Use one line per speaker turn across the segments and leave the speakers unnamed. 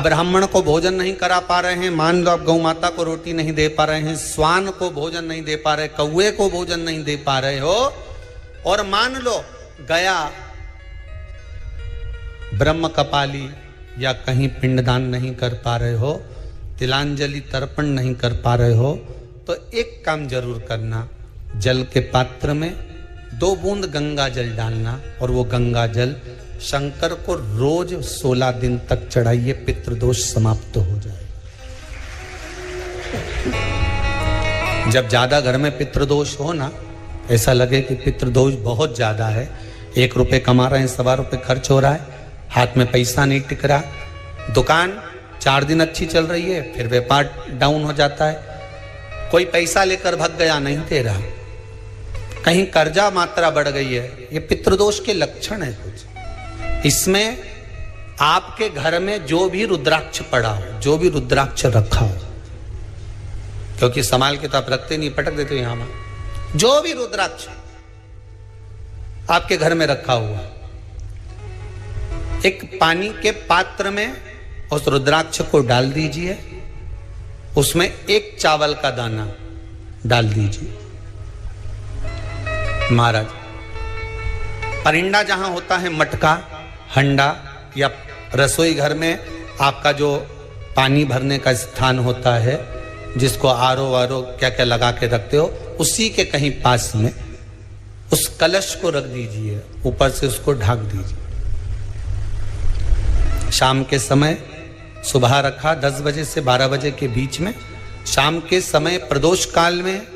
ब्राह्मण को भोजन नहीं करा पा रहे हैं, मान लो आप गौ माता को रोटी नहीं दे पा रहे हैं, स्वान को भोजन नहीं दे पा रहे, कौवे को भोजन नहीं दे पा रहे हो, और मान लो गया ब्रह्म कपाली या कहीं पिंडदान नहीं कर पा रहे हो, तिलांजलि तर्पण नहीं कर पा रहे हो, तो एक काम जरूर करना, जल के पात्र में 2 बूंद गंगा जल डालना और वो गंगा जल शंकर को रोज 16 दिन तक चढ़ाइए, पितृदोष समाप्त हो जाए। जब ज्यादा घर में पितृदोष हो ना, ऐसा लगे कि पितृदोष बहुत ज्यादा है, 1 रुपए कमा रहे हैं, 1.25 रुपए खर्च हो रहा है, हाथ में पैसा नहीं टिक रहा, दुकान 4 दिन अच्छी चल रही है, फिर व्यापार डाउन हो जाता है, कोई पैसा लेकर भाग गया, नहीं दे रहा, कहीं कर्जा मात्रा बढ़ गई है, ये पितृदोष के लक्षण है कुछ। इसमें आपके घर में जो भी रुद्राक्ष पड़ा हो, जो भी रुद्राक्ष रखा हो, क्योंकि संभाल के तो आप रखते नहीं, पटक देते हो यहां में, जो भी रुद्राक्ष आपके घर में रखा हुआ, एक पानी के पात्र में उस रुद्राक्ष को डाल दीजिए, उसमें 1 चावल का दाना डाल दीजिए। महाराज, परिंदा जहां होता है, मटका, हंडा या रसोई घर में आपका जो पानी भरने का स्थान होता है, जिसको आरो वारो क्या क्या लगा के रखते हो, उसी के कहीं पास में उस कलश को रख दीजिए, ऊपर से उसको ढक दीजिए। शाम के समय, सुबह रखा 10 बजे से 12 बजे के बीच में, शाम के समय प्रदोष काल में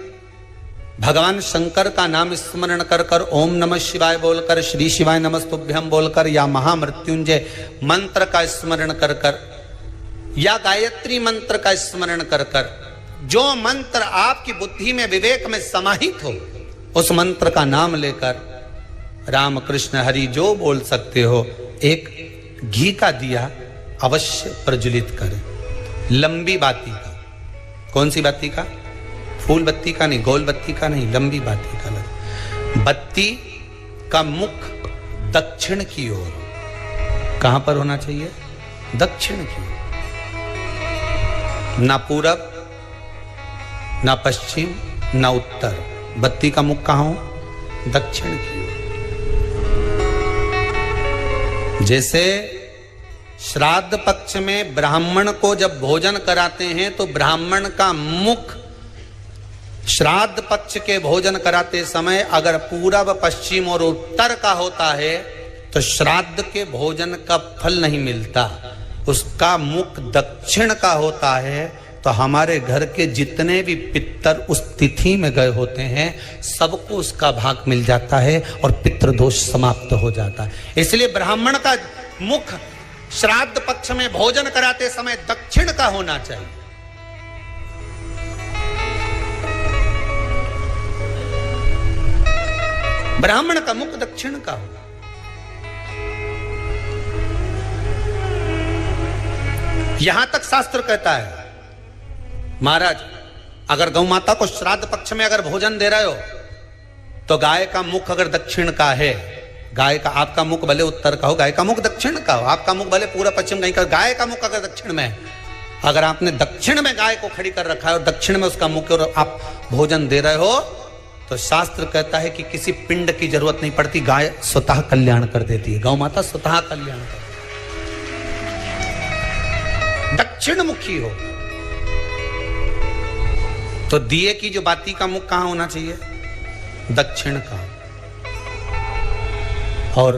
भगवान शंकर का नाम स्मरण कर कर, ओम नमः शिवाय बोलकर, श्री शिवाय नमस्तुभ्यम बोलकर, या महामृत्युंजय मंत्र का स्मरण कर कर, या गायत्री मंत्र का स्मरण कर कर, जो मंत्र आपकी बुद्धि में, विवेक में समाहित हो, उस मंत्र का नाम लेकर राम कृष्ण हरि जो बोल सकते हो, एक घी का दिया अवश्य प्रज्वलित करें, लंबी बाती का। कौन सी बाती का? फूल बत्ती का नहीं, गोल बत्ती का नहीं, लंबी बाती का लगा। बत्ती का मुख दक्षिण की ओर, कहां पर होना चाहिए? दक्षिण की ओर, ना पूरब, ना पश्चिम, ना उत्तर। बत्ती का मुख कहां हो? दक्षिण की ओर। जैसे श्राद्ध पक्ष में ब्राह्मण को जब भोजन कराते हैं तो ब्राह्मण का मुख श्राद्ध पक्ष के भोजन कराते समय अगर पूरब, पश्चिम और उत्तर का होता है तो श्राद्ध के भोजन का फल नहीं मिलता। उसका मुख दक्षिण का होता है तो हमारे घर के जितने भी पितर उस तिथि में गए होते हैं सबको उसका भाग मिल जाता है और पितृदोष समाप्त हो जाता है। इसलिए ब्राह्मण का मुख श्राद्ध पक्ष में भोजन कराते समय दक्षिण का होना चाहिए। ब्राह्मण का मुख दक्षिण का हो। यहां तक शास्त्र कहता है महाराज, अगर गौ माता को श्राद्ध पक्ष में अगर भोजन दे रहे हो तो गाय का मुख अगर दक्षिण का है, गाय का, आपका मुख भले उत्तर का हो, गाय का मुख दक्षिण का हो, आपका मुख भले पूरा पश्चिम कहीं का, गाय का मुख अगर दक्षिण में है, अगर आपने दक्षिण में गाय को खड़ी कर रखा है और दक्षिण में उसका मुख और आप भोजन दे रहे हो तो शास्त्र कहता है कि किसी पिंड की जरूरत नहीं पड़ती, गाय स्वतः कल्याण कर देती है, गौ माता स्वतः कल्याण कर, दक्षिण मुखी हो। तो दिए की जो बाती का मुख कहां होना चाहिए? दक्षिण का। और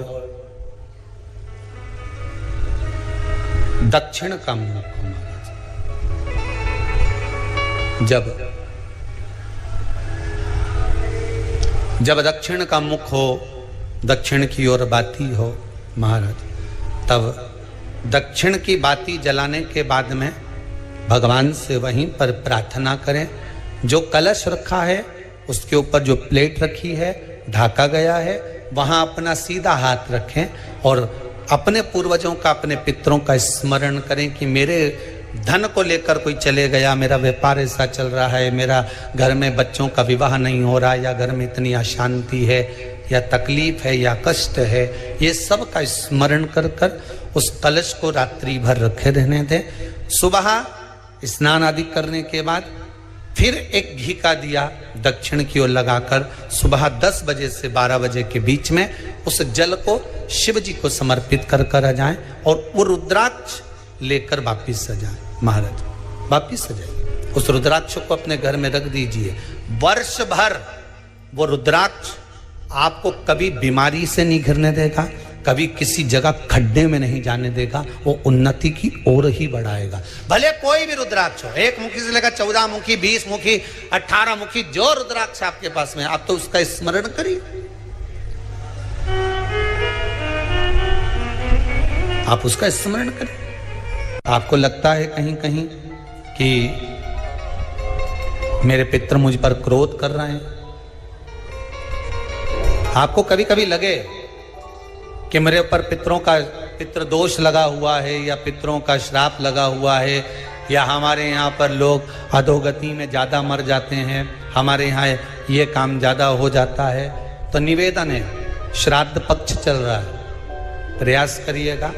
दक्षिण का मुख हमारा जब दक्षिण का मुख हो, दक्षिण की ओर बाती हो महाराज, तब दक्षिण की बाती जलाने के बाद में भगवान से वहीं पर प्रार्थना करें। जो कलश रखा है उसके ऊपर जो प्लेट रखी है, ढाका गया है, वहां अपना सीधा हाथ रखें और अपने पूर्वजों का, अपने पितरों का स्मरण करें कि मेरे धन को लेकर कोई चले गया, मेरा व्यापार ऐसा चल रहा है, मेरा घर में बच्चों का विवाह नहीं हो रहा, या घर में इतनी अशांति है या तकलीफ है या कष्ट है, ये सब का स्मरण कर कर उस कलश को रात्रि भर रखे रहने दें। सुबह स्नान आदि करने के बाद फिर एक घी का दिया दक्षिण की ओर लगाकर सुबह 10 बजे से 12 बजे के बीच में उस जल को शिव जी को समर्पित कर आ जाएं और वो रुद्राक्ष लेकर वापिस आ जाएं। महाराज वापिस आ जाइए, उस रुद्राक्ष को अपने घर में रख दीजिए। वर्ष भर वो रुद्राक्ष आपको कभी बीमारी से नहीं घिरने देगा, कभी किसी जगह खड्डे में नहीं जाने देगा, वो उन्नति की ओर ही बढ़ाएगा। भले कोई भी रुद्राक्ष हो, 1 मुखी से लेकर 14 मुखी, 20 मुखी, 18 मुखी, जो रुद्राक्ष आपके पास में, आप तो उसका स्मरण करिए। आप उसका स्मरण करिए। आपको लगता है कहीं कहीं कि मेरे पितर मुझ पर क्रोध कर रहे हैं, आपको कभी कभी लगे कि मेरे ऊपर पितृ दोष लगा हुआ है या पितरों का श्राप लगा हुआ है, या हमारे यहाँ पर लोग अधोगति में ज़्यादा मर जाते हैं, हमारे यहाँ ये काम ज़्यादा हो जाता है, तो निवेदन है, श्राद्ध पक्ष चल रहा है, प्रयास करिएगा।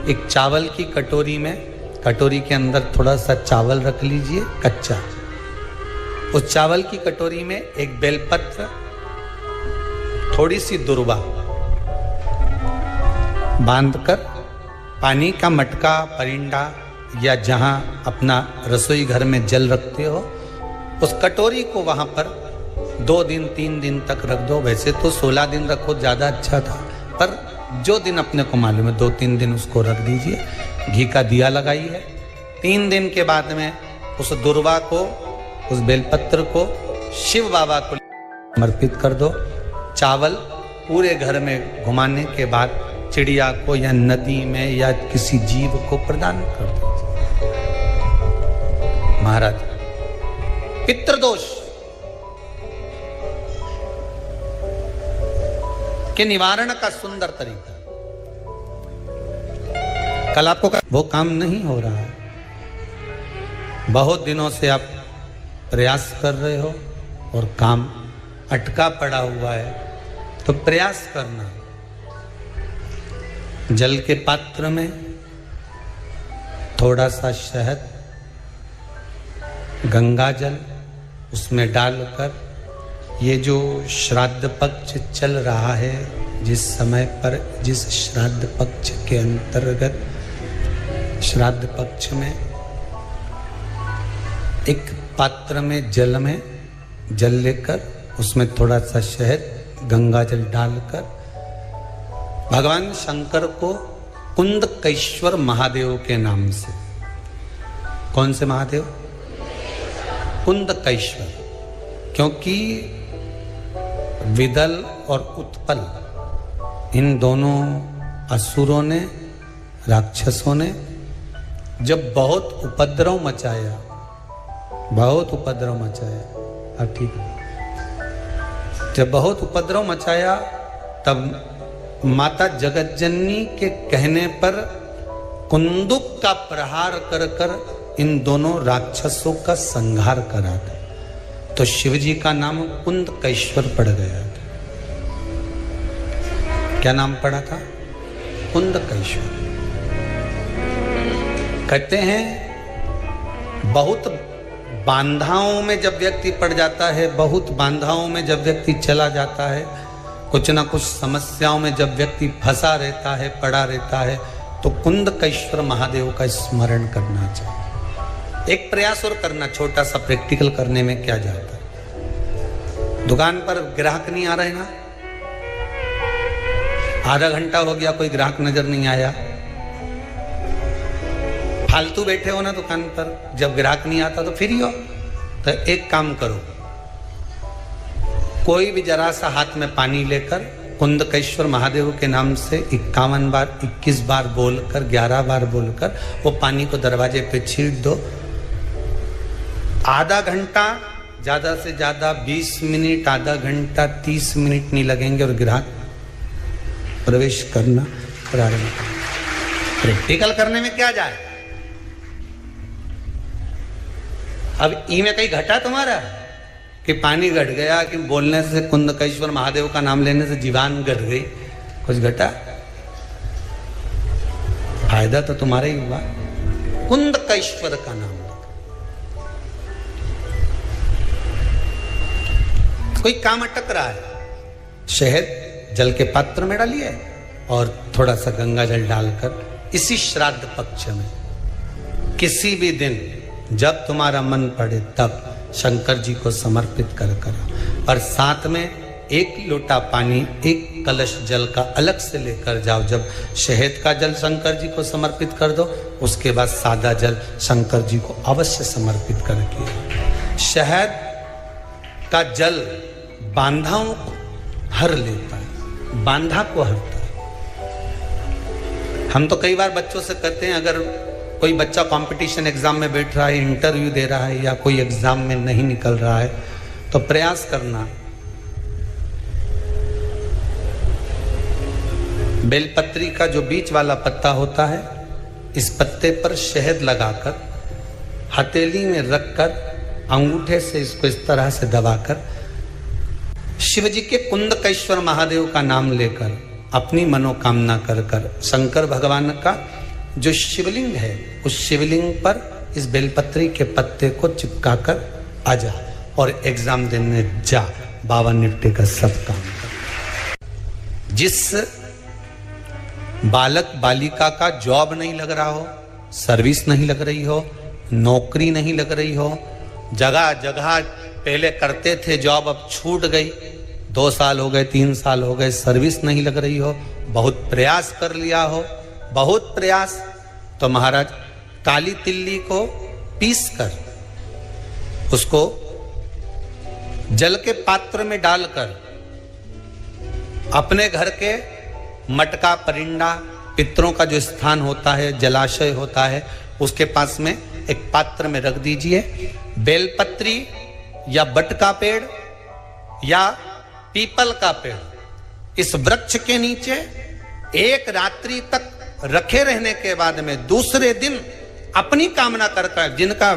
एक चावल की कटोरी में, कटोरी के अंदर थोड़ा सा चावल रख लीजिए कच्चा, उस चावल की कटोरी में एक बेलपत्र, थोड़ी सी दुर्वा बांधकर पानी का मटका, परिंडा या जहां अपना रसोई घर में जल रखते हो, उस कटोरी को वहां पर 2 दिन 3 दिन तक रख दो। वैसे तो 16 दिन रखो ज़्यादा अच्छा था, पर जो दिन अपने को मालूम है 2-3 दिन उसको रख दीजिए। घी का दिया लगाइए। 3 दिन के बाद में उस दुर्वा को, उस बेलपत्र को शिव बाबा को समर्पित कर दो। चावल पूरे घर में घुमाने के बाद चिड़िया को या नदी में या किसी जीव को प्रदान कर दो। महाराज, पितृदोष के निवारण का सुंदर तरीका। कल आपको वो काम नहीं हो रहा है, बहुत दिनों से आप प्रयास कर रहे हो और काम अटका पड़ा हुआ है, तो प्रयास करना। जल के पात्र में थोड़ा सा शहद, गंगा जल उसमें डालकर, ये जो श्राद्ध पक्ष चल रहा है, जिस समय पर, जिस श्राद्ध पक्ष के अंतर्गत, श्राद्ध पक्ष में एक पात्र में जल लेकर उसमें थोड़ा सा शहद, गंगा जल डालकर भगवान शंकर को कुंदकेश्वर महादेव के नाम से, कौन से महादेव? कुंदकेश्वर, क्योंकि विदल और उत्पल, इन दोनों असुरों ने, राक्षसों ने जब बहुत उपद्रव मचाया, अब ठीक है, जब बहुत उपद्रव मचाया, तब माता जगतजननी के कहने पर कुंदुक का प्रहार कर कर इन दोनों राक्षसों का संहार करा था। तो शिवजी का नाम कुंदकेश्वर पड़ गया था। क्या नाम पड़ा था? कुंदकेश्वर। कहते हैं बहुत बांधाओं में जब व्यक्ति पड़ जाता है, बहुत बांधाओं में जब व्यक्ति चला जाता है, कुछ ना कुछ समस्याओं में जब व्यक्ति फंसा रहता है, पड़ा रहता है, तो कुंदकेश्वर महादेव का स्मरण करना चाहिए। एक प्रयास और करना, छोटा सा प्रैक्टिकल करने में क्या जाता है। दुकान पर ग्राहक नहीं आ रहे ना, आधा घंटा हो गया, कोई ग्राहक नजर नहीं आया, फालतू बैठे हो ना दुकान पर, जब ग्राहक नहीं आता तो फ्री हो, तो एक काम करो, कोई भी जरा सा हाथ में पानी लेकर कुंदकेश्वर महादेव के नाम से 51 बार, 21 बार बोलकर, 11 बार बोलकर वो पानी को दरवाजे पे छींट दो। आधा घंटा, ज्यादा से ज्यादा 20 मिनट, आधा घंटा 30 मिनट नहीं लगेंगे और ग्राहक प्रवेश करना प्रारंभ। प्रैक्टिकल करने में क्या जाए। अब ई में कहीं घटा तुम्हारा कि पानी घट गया, कि बोलने से, कुंदकेश्वर महादेव का नाम लेने से जीवान घट गई, कुछ घटा? फायदा तो तुम्हारा ही हुआ। कुंदकेश्वर का नाम। कोई काम अटक रहा है, शहद जल के पात्र में डालिए और थोड़ा सा गंगा जल डालकर इसी श्राद्ध पक्ष में किसी भी दिन जब तुम्हारा मन पड़े तब शंकर जी को समर्पित कर और साथ में एक लोटा पानी, एक कलश जल का अलग से लेकर जाओ। जब शहद का जल शंकर जी को समर्पित कर दो, उसके बाद सादा जल शंकर जी को अवश्य समर्पित करके। शहद का जल बांधाओं को हर लेता है, बांधा को हरता है। हम तो कई बार बच्चों से कहते हैं, अगर कोई बच्चा कंपटीशन एग्जाम में बैठ रहा है, इंटरव्यू दे रहा है या कोई एग्जाम में नहीं निकल रहा है, तो प्रयास करना बेलपत्री का जो बीच वाला पत्ता होता है, इस पत्ते पर शहद लगाकर हथेली में रखकर अंगूठे से इसको इस तरह से दबाकर शिव जी के कुंदकेश्वर महादेव का नाम लेकर अपनी मनोकामना कर शंकर भगवान का जो शिवलिंग है उस शिवलिंग पर इस बेलपत्री के पत्ते को चिपकाकर आ जा और एग्जाम देने जा। बाबा निपटे का सब काम कर। जिस बालक बालिका का जॉब नहीं लग रहा हो, सर्विस नहीं लग रही हो, नौकरी नहीं लग रही हो, जगह जगह पहले करते थे जॉब अब छूट गई, 2 साल हो गए 3 साल हो गए सर्विस नहीं लग रही हो, बहुत प्रयास कर लिया हो, बहुत प्रयास, तो महाराज काली तिल्ली को पीस कर उसको जल के पात्र में डालकर अपने घर के मटका परिंडा पितरों का जो स्थान होता है, जलाशय होता है, उसके पास में एक पात्र में रख दीजिए। बेलपत्री या बट का पेड़ या पीपल का पेड़, इस वृक्ष के नीचे एक रात्रि तक रखे रहने के बाद में दूसरे दिन अपनी कामना कर, जिनका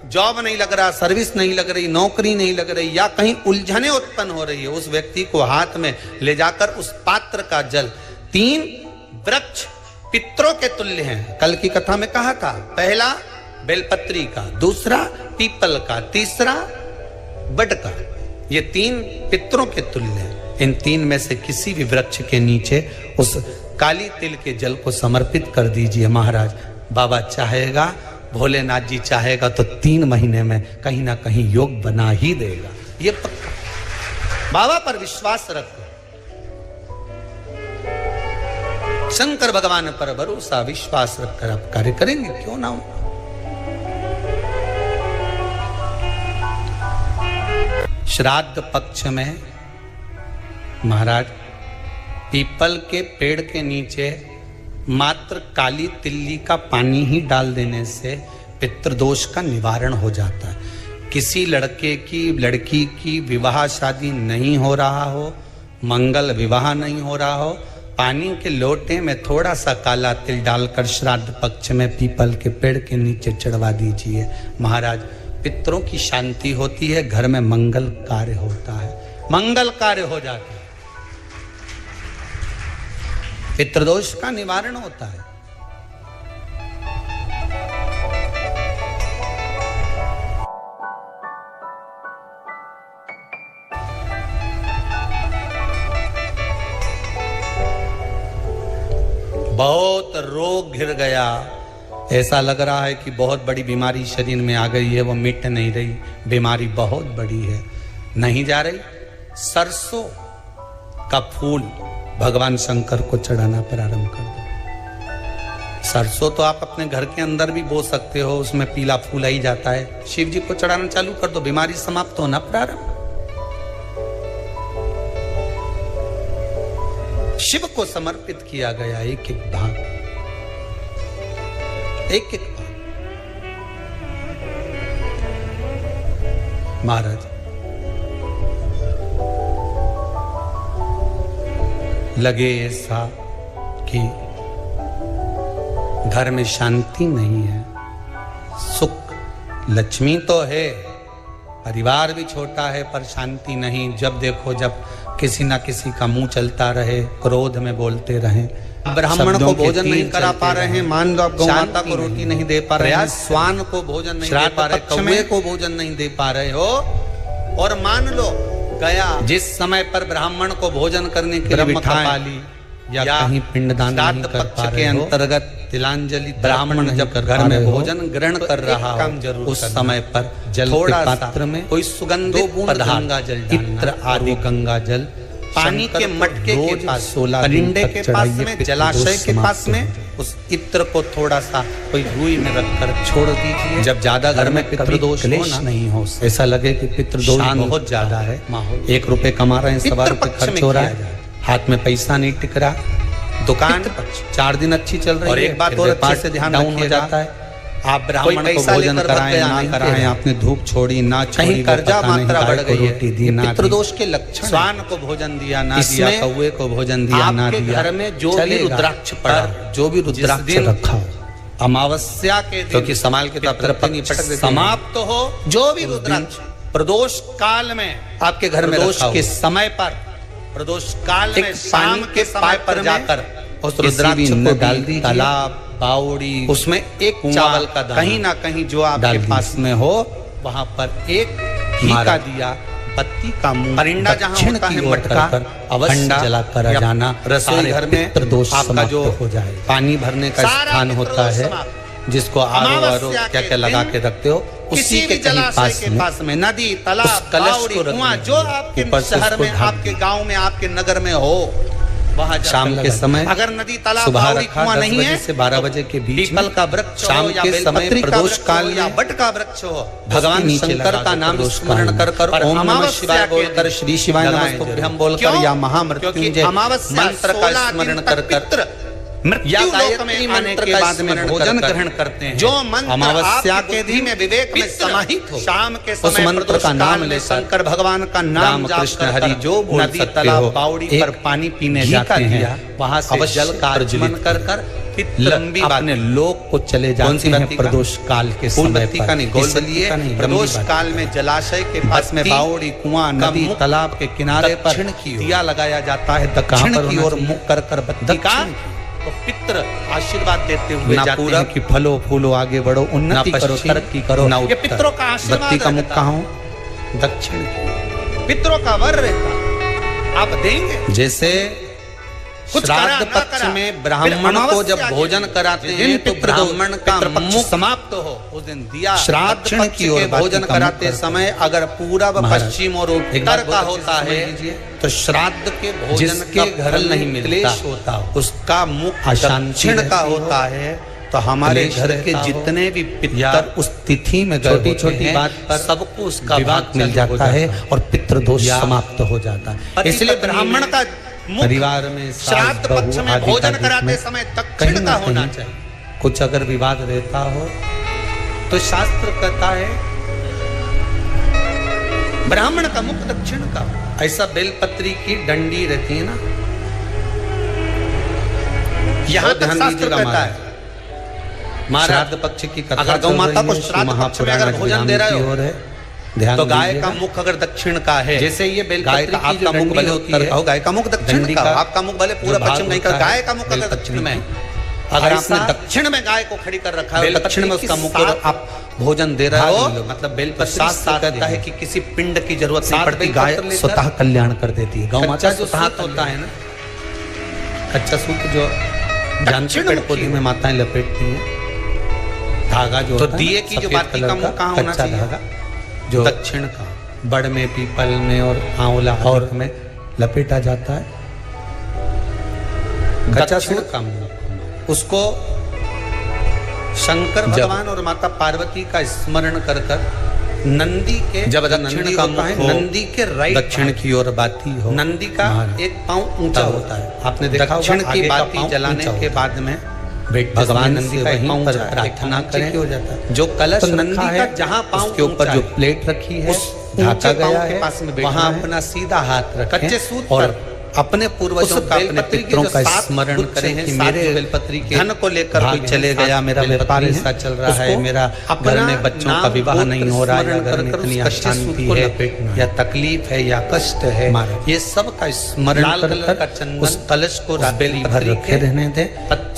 जॉब नहीं लग रहा, सर्विस नहीं लग रही, नौकरी नहीं लग रही या कहीं उलझने उत्पन्न हो रही है, उस व्यक्ति को हाथ में ले जाकर उस पात्र का जल, 3 वृक्ष पितरों के तुल्य हैं। कल की कथा में कहा था, पहला बेलपत्री का, दूसरा पीपल का, तीसरा बट का, ये 3 पितरों के तुल्य हैं। इन 3 में से किसी भी वृक्ष के नीचे उस काली तिल के जल को समर्पित कर दीजिए महाराज। बाबा चाहेगा, भोलेनाथ जी चाहेगा तो 3 महीने में कहीं ना कहीं योग बना ही देगा, ये पक्का। बाबा पर विश्वास रखो, शंकर भगवान पर भरोसा विश्वास रखकर आप कार्य करेंगे, क्यों ना हो। श्राद्ध पक्ष में महाराज पीपल के पेड़ के नीचे मात्र काली तिल्ली का पानी ही डाल देने से पितृदोष का निवारण हो जाता है। किसी लड़के की लड़की की विवाह शादी नहीं हो रहा हो, मंगल विवाह नहीं हो रहा हो, पानी के लोटे में थोड़ा सा काला तिल डालकर श्राद्ध पक्ष में पीपल के पेड़ के नीचे चढ़वा दीजिए महाराज। पितरों की शांति होती है, घर में मंगल कार्य होता है, मंगल कार्य हो जाता है, पितृदोष का निवारण होता है। बहुत रोग घिर गया, ऐसा लग रहा है कि बहुत बड़ी बीमारी शरीर में आ गई है, वो मिट नहीं रही, बीमारी बहुत बड़ी है, नहीं जा रही। सरसों का फूल भगवान शंकर को चढ़ाना प्रारंभ कर दो। सरसों तो आप अपने घर के अंदर भी बो सकते हो, उसमें पीला फूल आ ही जाता है, शिव जी को चढ़ाना चालू कर दो, बीमारी समाप्त होना प्रारंभ। शिव को समर्पित किया गया एक एक भाग, एक एक भाग। महाराज लगे ऐसा कि घर में शांति नहीं है, सुख लक्ष्मी तो है, परिवार भी छोटा है पर शांति नहीं। जब देखो जब किसी ना किसी का मुंह चलता रहे, क्रोध में बोलते रहें, ब्राह्मण को भोजन नहीं करा पा रहे हैं, मान लो आप गौ माता को रोटी नहीं दे पा रहे हैं, स्वान को भोजन नहीं दे पा रहे, कौवे को भोजन नहीं दे पा रहे हो, और मान लो गया जिस समय पर ब्राह्मण को भोजन करने के लिए बिठाएं या कहीं पिंडदान नहीं कर पा रहे हो, अंतर्गत तिलांजलि ब्राह्मण जब घर में भोजन ग्रहण कर रहा हो उस समय पर जल के पात्र में कोई सुगंधित पदार्थ, इत्र आदि गंगा जल पानी के मटके के पास, परिंदे के पास में, जलाशय के पास में उस इत्र को थोड़ा सा कोई रुई में रखकर छोड़ दीजिए। जब ज्यादा घर में पितृदोष नहीं हो, ऐसा लगे कि पितृदोष बहुत ज्यादा है, 1 रुपए कमा रहे हैं, 1.25 रुपए खर्च हो रहा है, हाथ में पैसा नहीं टिक रहा, दुकान 4 दिन अच्छी चल रही है, और एक बात और अच्छे से ध्यान डाउन हो जाता है, आप ब्राह्मण को भोजन कराएं ना कराएं, आपने धूप छोड़ी ना छोड़ी, कर्जा मात्रा बढ़ गई है, पितृदोष के लक्षण, स्वान को भोजन दिया ना दिया, कौवे को भोजन दिया ना दिया, घर में जो भी रुद्राक्ष पड़ा, जो भी रुद्राक्ष रखा हो, अमावस्या के दिन, क्योंकि संभाल के तो पटक देते, समाप्त हो जो भी रुद्राक्ष प्रदोष काल में आपके घर में प्रदोष के समय पर, प्रदोष काल में शाम के समय पर जाकर उस रुद्राक्ष को डाल दी, तालाब बावड़ी, उसमें एक चावल का दाना, कहीं ना कहीं जो आपके पास में हो वहां पर एक घी का दिया, बत्ती का मुंह, परिंदा जहां होता है मटका अवश्य जलाकर जाना, रसोई घर में आपका जो हो जाए, पानी भरने का स्थान होता है जिसको आरो क्या क्या लगा के रखते हो, उसी के कहीं पास में नदी, तालाब, कलश को कुआं, जो आपके शहर में, आपके गांव में, आपके नगर में हो, वहाँ शाम के समय अगर नदी, तालाब, बावड़ी, कुआं नहीं है, 10 बजे से 12 बजे के बीच पीपल का वृक्ष शाम के समय प्रदोष काल या बट का वृक्ष हो, भगवान शंकर का नाम स्मरण कर कर ओम नमः शिवाय बोलकर, श्री शिवाय नमस्तुभ्यं बोलकर, या महामृत्युंजय मंत्र का स्मरण कर कर, या गायत्री मंत्र के बाद में भोजन ग्रहण करते हैं, जो मंत्र अमावस्या के दिन में विवेक में समाहित हो, शाम के समय उस मंत्र का नाम ले, शंकर भगवान का नाम कृष्ण हरि जो नदी, तालाब, बावड़ी पर पानी पीने जाते हैं, वहां से जल का अर्जन कर कर लंबी अपने लोक को चले जाते हैं प्रदोष काल के समय पर। प्रदोष काल में जलाशय के पास में बावड़ी, कुआं, नदी, तालाब के किनारे पर दिया लगाया जाता है, दक्षिण की ओर मुख कर कर बत्ती का, तो पितृ आशीर्वाद देते हुए जाते हैं कि फलो फूलो आगे बढ़ो, उन्नति करो, तरक्की करो, ये पितरों का आशीर्वाद। बत्ती का मुख कहाँ हो? दक्षिण। पितरों का वर रहता, आप देंगे। जैसे श्राद्ध पक्ष में ब्राह्मण को जब भोजन कराते हैं तो ब्राह्मण का मुख समाप्त हो उस दिन दिया, श्राद्ध पक्ष के भोजन कराते समय अगर पूरब, पश्चिम और उत्तर का होता है तो श्राद्ध के भोजन के घर नहीं मिलता होता, उसका मुख दक्षिण का होता है। तो हमारे घर के जितने भी पितर उस तिथि में छोटी छोटी बात पर सबको उसका भाग मिल जाता है और पितृदोष समाप्त हो जाता है। इसलिए ब्राह्मण का परिवार में श्राद्ध पक्ष में भोजन कराते समय दक्षिण का होना चाहिए। कुछ अगर विवाद रहता हो तो शास्त्र कहता है ब्राह्मण का मुख दक्षिण का। ऐसा बेलपत्री की डंडी रहती है ना, यहां तक शास्त्र कहता है श्राद्ध पक्ष की कथा, अगर गौ माता को श्राद्ध पक्ष में अगर भोजन दे रहे हो तो गाय का मुख अगर दक्षिण का है, जैसे ये बेलपत्री की आपका मुख भले उत्तर का हो, गाय का मुख दक्षिण का, आपका मुख भले पूरा पश्चिम नहीं का, गाय का मुख अगर दक्षिण में, अगर आपने दक्षिण में गाय को खड़ी कर रखा है, दक्षिण में उसका मुख आप भोजन दे रहे हो, मतलब बेलपत्री शास्त्र कहता है कि किसी पिंड की जरूरत नहीं पड़ती, गाय स्वतः कल्याण कर देती है। गौ माता जो साथ होता है ना, कच्चा सूत जो जानते पेड़ पौधे में माताएं लपेटती हैं, धागा जो तो दिए की जो बाती का मुख कहाँ होना चाहिए? जो दक्षिण का, बड़ में, पीपल में और आंवला और में लपेटा जाता है कच्चा सूत का मुख। उसको शंकर भगवान और माता पार्वती का स्मरण कर कर नंदी के, जब दक्षिण का मुख है, नंदी के राइट दक्षिण की ओर बाती हो, नंदी का एक पांव ऊंचा होता है, आपने देखा दक्षिण की बाती जलाने के बाद में भगवान नंदी का पांव पर प्रार्थना करें हो जाता है। जो कलश नंदी का जहां पांव के ऊपर जो प्लेट रखी है ढका गया है, वहां अपना सीधा हाथ रखें, कच्चे सूत और अपने पूर्वजों का, अपने पितरों का स्मरण करें कि मेरे बेलपत्री के धन को लेकर कोई चले गया, मेरा व्यापार ऐसा चल रहा है, मेरा घर में बच्चों का विवाह नहीं हो रहा है, घर में इतनी अशांति है या तकलीफ है या कष्ट है, ये सब का स्मरण कर उस कलश को बेल भर रखे रहने दे।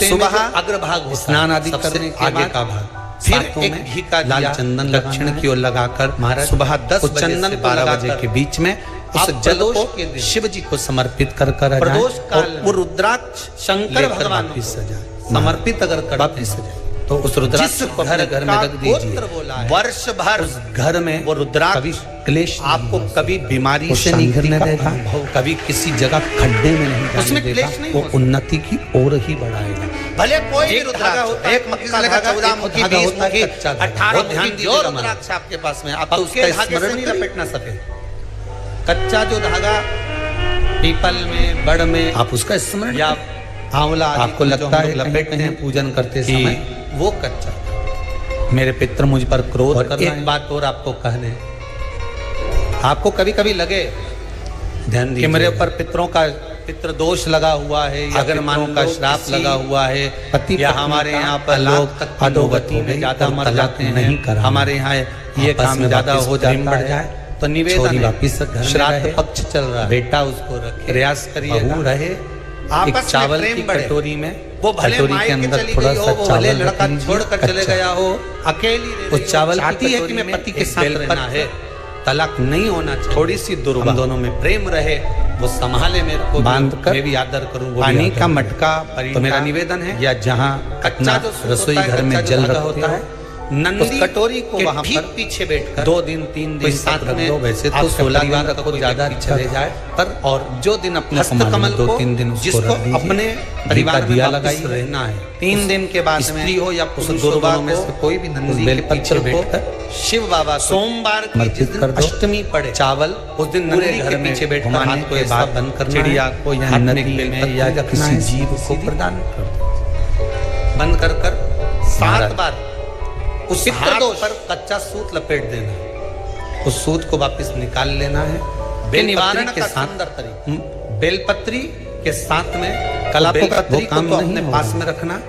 सुबह अग्रभाग स्नान आदि करने के आगे का भाग, फिर एक घी का लाल चंदन दक्षिण की ओर लगाकर सुबह 10 चंदन से 12 बजे के बीच में उस जल को शिव जी को समर्पित कर प्रदोष काल वो रुद्राक्ष शंकर भगवान को समर्पित अगर करते तो उस रुद्राक्ष को घर में रख दीजिए। वर्ष भर उस घर में वो रुद्राक्ष क्लेश आपको कभी बीमारी से नहीं गिरने देगा, कभी किसी जगह खड्डे में नहीं उसमें क्लेश नहीं, वो उन्नति की ओर ही बढ़ाएगा। भले कोई भी रुद्राक्ष, एक मक्का लगा 14 मुखी 20 मुखी 18 मुखी जो रुद्राक्ष आपके पास में, आप तो उसका स्मरण नहीं लपेट ना सके। कच्चा जो धागा पीपल में बड़ में आप उसका स्मरण या आंवला आपको लगता है लपेटते हैं पूजन करते समय, वो कच्चा। मेरे पितर मुझ पर क्रोध कर रहे हैं। एक बात और आपको कहने, आपको कभी कभी लगे ध्यान कि मेरे ऊपर पितरों का पितृ दोष लगा हुआ है या अगर मानो का श्राप लगा हुआ है, पति या हमारे यहाँ पर लोग अधोगति में ज्यादा मर जाते हैं, हमारे यहाँ ये काम ज्यादा हो जाता है, तो निवेदन वापिस श्राद्ध पक्ष चल रहा है, बेटा उसको रखे, प्रयास करिए रहे। एक चावल की कटोरी में, वो कटोरी के अंदर थोड़ा सा चावल लड़का छोड़कर चले गया हो, अकेली उस चावल की है कि मैं पति के साथ रहना है, तलाक नहीं होना चाहिए, थोड़ी सी दूर दोनों में प्रेम रहे, वो संभाले मेरे को बांध कर, मैं भी आदर करूं। पानी का मटका तो मेरा निवेदन है, या जहाँ कच्चा रसोई घर में जल रखा होता है, नंदी कटोरी को वहां पर पीछे बैठकर 2 दिन 3 दिन साथ में, वैसे तो 16 दिन तक को ज्यादा चले जाए पर, और जो दिन अपने हस्तकमल को 2-3 दिन जिसको अपने परिवार दिया लगाई रहना है, 3 दिन के बाद स्त्री हो या पुरुष दोनों में से कोई भी नंदी के पीछे बैठकर शिव बाबा सोमवार की जिस दिन अष्टमी पड़े चावल उस दिन नंदी घर में पीछे बैठ घुमाने को ऐसा बंद कर चिड़िया को या नदी में या किसी जीव को प्रदान कर बंद कर 7 बार उस हाथ पर कच्चा सूत लपेट देना, उस सूत को वापस निकाल लेना है। बेलपत्री के साथ बेलपत्री के साथ में कलापत्री को तो अपने पास में रखना।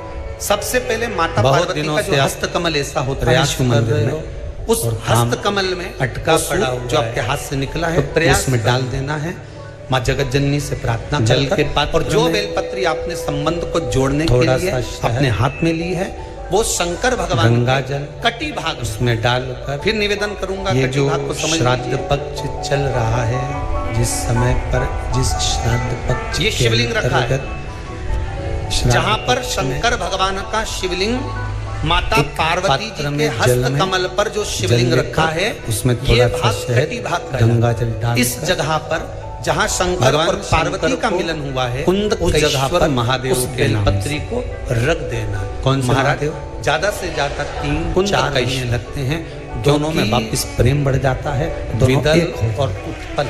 सबसे पहले माता पार्वती का जो हस्तकमल ऐसा होता है मंदिर में, उस हस्तकमल में अटका पड़ा जो आपके हाथ से निकला है प्रयास में डाल देना है। माँ जगत जननी से प्रार्थना जल के पात्र, और जो बेलपत्री आपने संबंध को जोड़ने के लिए अपने हाथ में ली है, वो शंकर भगवान गंगा जल कटी भाग उसमें डालकर फिर निवेदन करूंगा। ये जो श्राद्ध पक्ष चल रहा है, जिस समय पर जिस श्राद्ध पक्ष ये शिवलिंग रखा है, जहाँ पर शंकर भगवान का शिवलिंग, माता पार्वती जी के हस्त कमल पर जो शिवलिंग रखा है, उसमें थोड़ा सा शहद गंगा जल डाल, इस जगह पर जहाँ शंकर और पार्वती का मिलन हुआ है, उस जगह पर महादेव के बेलपत्री को रख देना। कौन महादेव? ज्यादा से ज्यादा 3-4 महीने लगते हैं, दोनों में वापिस प्रेम बढ़ जाता है, विदल और उत्पल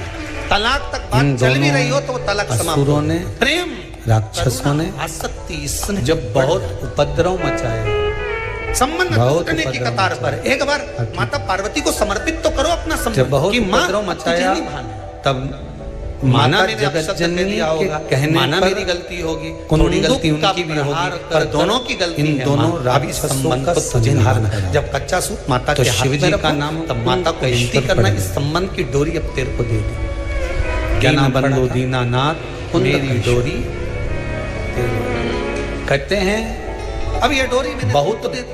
तलाक तक बात चल भी रही हो तो तलाक समाप्त ने प्रेम राक्षसों ने आसक्ति इसने जब बहुत उपद्रव मचाया, संबंध टूटने की कतार पर, एक बार माता पार्वती को समर्पित तो करो अपना संबंध, जब बहुत उपद्रव मचाया तब माना जगत जननी होगा, कहने माना मेरी गलती होगी, थोड़ी गलती उनकी भी होगी, पर दोनों की गलती इन दोनों रावी संबंध को तुझे निभाना। जब कच्चा सूत माता के शिव जी का नाम, तब माता को विनती करना, इस संबंध की डोरी अब तेरे को दे दी, ज्ञाना बंदो दीनानाथ मेरी डोरी। कहते हैं अब ये डोरी मैंने बहुत दे दी।